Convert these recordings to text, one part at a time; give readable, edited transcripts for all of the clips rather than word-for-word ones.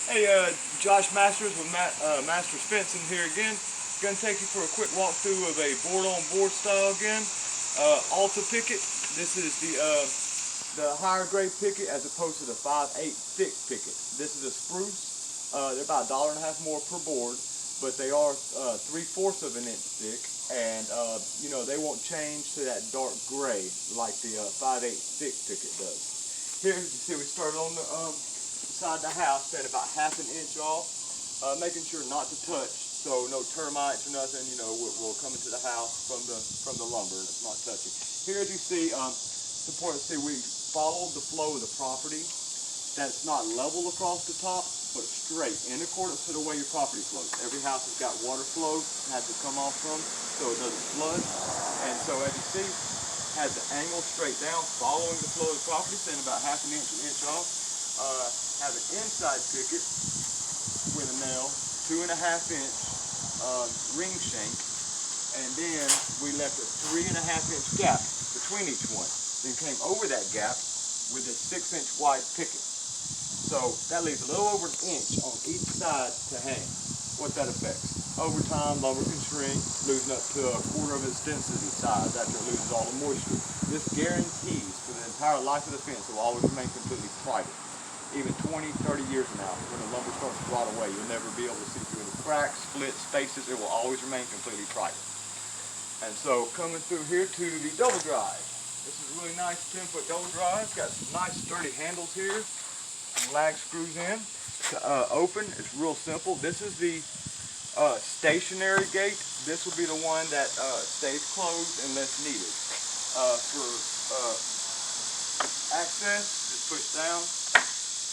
Hey, Josh Masters with Masters Fencing here again. Going to take you for a quick walkthrough of a board-on-board style again. Alta Picket. This is the higher grade Picket as opposed to the 5/8 thick Picket. This is a spruce. They're about $1.50 more per board, but they are 3/4 of an inch thick, and you know, they won't change to that dark gray like the 5/8 thick Picket does. Here you see we started on the side of the house, set about 1/2 inch off, making sure not to touch, so no termites or nothing, you know, will come into the house from the lumber, and it's not touching. Here, as you see, it's important to see we follow the flow of the property. That's not level across the top, but straight in accordance to the way your property flows. Every house has got water flow it has to come off from, so it doesn't flood. And so, as you see, has the angle straight down, following the flow of the property, setting about 1/2 inch, an inch off. Have an inside picket with a nail, 2.5 inch ring shank, and then we left a 3.5 inch gap between each one. Then came over that gap with a 6 inch wide picket. So that leaves a little over an inch on each side to hang. What that affects? Over time, lumber can shrink, losing up to 1/4 of its density size after it loses all the moisture. This guarantees for the entire life of the fence it will always remain completely private. Even 20, 30 years from now, when the lumber starts to rot away, you'll never be able to see through any cracks, splits, spaces. It will always remain completely private. And so, coming through here to the double drive. This is a really nice 10-foot double drive. It's got some nice sturdy handles here. Lag screws in. To open, it's real simple. This is the stationary gate. This will be the one that stays closed unless needed. For access, just push down.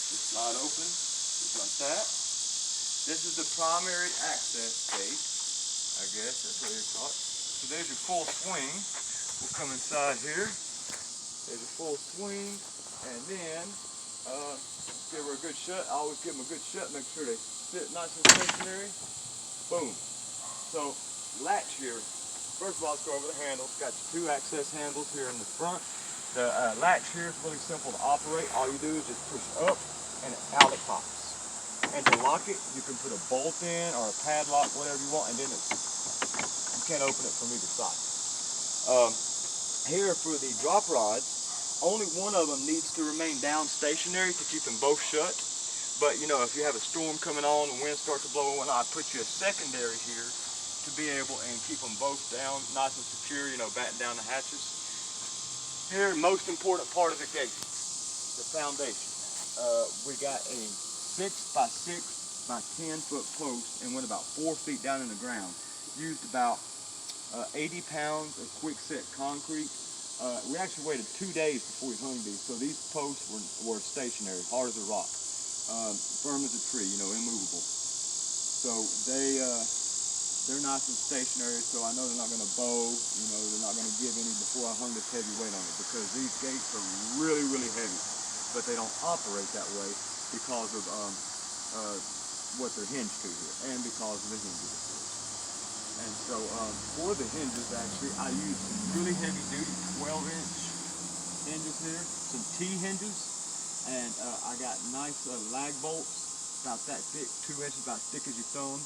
Just slide open, just like that. This is the primary access gate, I guess that's what you call it. So there's your full swing. We'll come inside here. There's a full swing, and then give her a good shut. I always give them a good shut, make sure they sit nice and stationary. Boom. So latch here. First of all, let's go over the handles. Got your 2 access handles here in the front. The latch here is really simple to operate. All you do is just push up and out it pops. And to lock it, you can put a bolt in or a padlock, whatever you want, and then you can't open it from either side. Here for the drop rods, only one of them needs to remain down stationary to keep them both shut. But you know, if you have a storm coming on, the wind starts to blow and I put you a secondary here to be able and keep them both down nice and secure, you know, batten down the hatches. Here, most important part of the gate, the foundation. We got a 6x6 by 10 foot post and went about 4 feet down in the ground. Used about 80 pounds of quick set concrete. We actually waited 2 days before we hung these, so these posts were stationary, hard as a rock, firm as a tree, you know, immovable. So they're nice and stationary, so I know they're not going to bow, you know, they're not going to give any before I hung this heavy weight on it, because these gates are really, really heavy, but they don't operate that way because of what they're hinged to here, and because of the hinges, of course. And so for the hinges, actually, I used some really heavy-duty 12-inch hinges here, some T-hinges, and I got nice lag bolts, about that thick, 2 inches, about as thick as your thumb.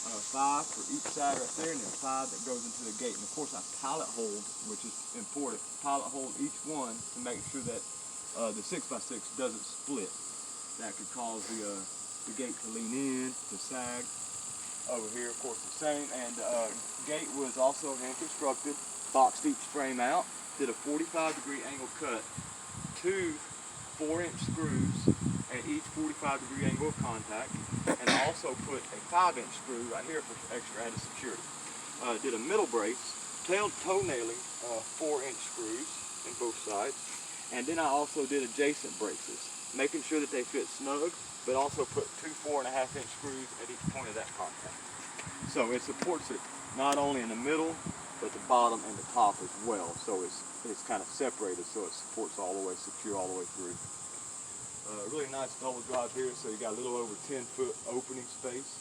5 for each side right there, and then 5 that goes into the gate. And of course I pallet hold, which is important, pallet hold each one to make sure that the 6x6 doesn't split. That could cause the gate to lean in, to sag. Over here, of course, the same. And gate was also hand constructed, boxed each frame out, did a 45-degree angle cut, 2 4-inch screws at each 45-degree angle of contact, and I also put a 5-inch screw right here for extra added security. Did a middle brace, toe nailing 4-inch screws in both sides, and then I also did adjacent braces, making sure that they fit snug, but also put 2 4.5-inch screws at each point of that contact. So it supports it not only in the middle, but the bottom and the top as well. So it's kind of separated, so it supports all the way, secure all the way through. Really nice double drive here, so you got a little over 10-foot opening space.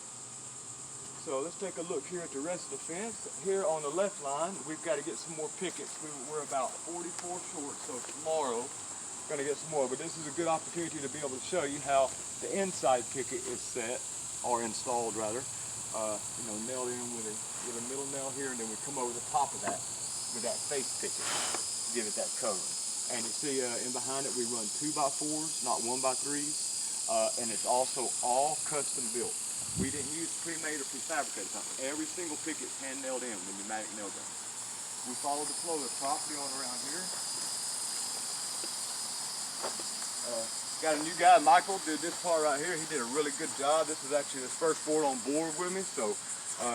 So let's take a look here at the rest of the fence. Here on the left line, we've got to get some more pickets. We're about 44 short, so tomorrow Gonna get some more, but this is a good opportunity to be able to show you how the inside picket is set, or installed rather. You know, nailed in with a middle nail here, and then we come over the top of that with that face picket to give it that covering. And you see in behind it we run 2x4s, not 1x3s, and it's also all custom built. We didn't use pre-made or prefabricated something. Every single picket is hand nailed in with pneumatic nail gun. We follow the flow of the property on around here. Got a new guy, Michael, did this part right here. He did a really good job. This was actually his first board on board with me, so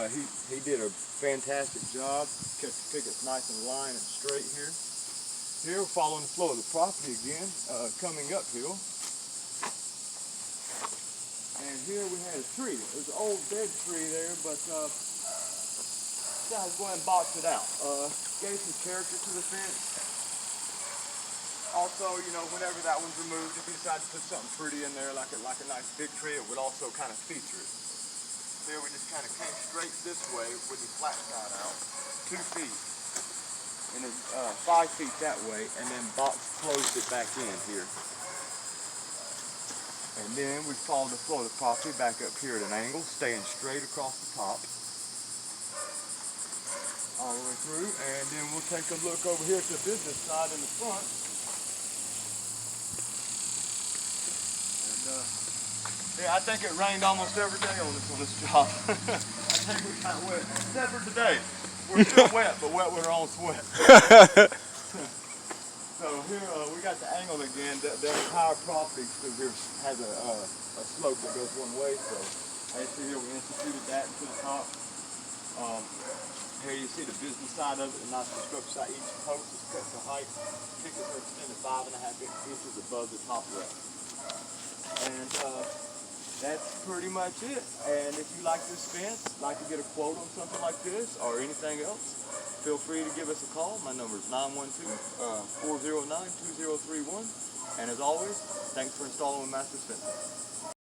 he did a fantastic job. Kept the pickets nice and lined and straight here. Here we're following the flow of the property again, coming uphill. And here we had a tree. It was an old dead tree there, but I was going and boxed it out. Gave some character to the fence. Also, you know, whenever that one's removed, if you decide to put something pretty in there, like a nice big tree, it would also kind of feature it. There we just kind of came straight this way with the flat side out, 2 feet, and then 5 feet that way, and then closed it back in here. And then we follow the flow of the property back up here at an angle, staying straight across the top, all the way through, and then we'll take a look over here to the business side in the front. Yeah, I think it rained almost every day on this job. I think we're kind of wet, except for today. We're still wet, but wet with our own sweat. So here we got the angle again. The entire property through here has a slope that goes one way. So as you see here, we instituted that to the top. Here you see the business side of it, and not the structure side. Each post is cut to height. Pickets are extended 5.5 inches above the top rail. And that's pretty much it. And if you like this fence, like to get a quote on something like this or anything else, feel free to give us a call. My number is 912-409-2031. And as always, thanks for installing with Master Fence.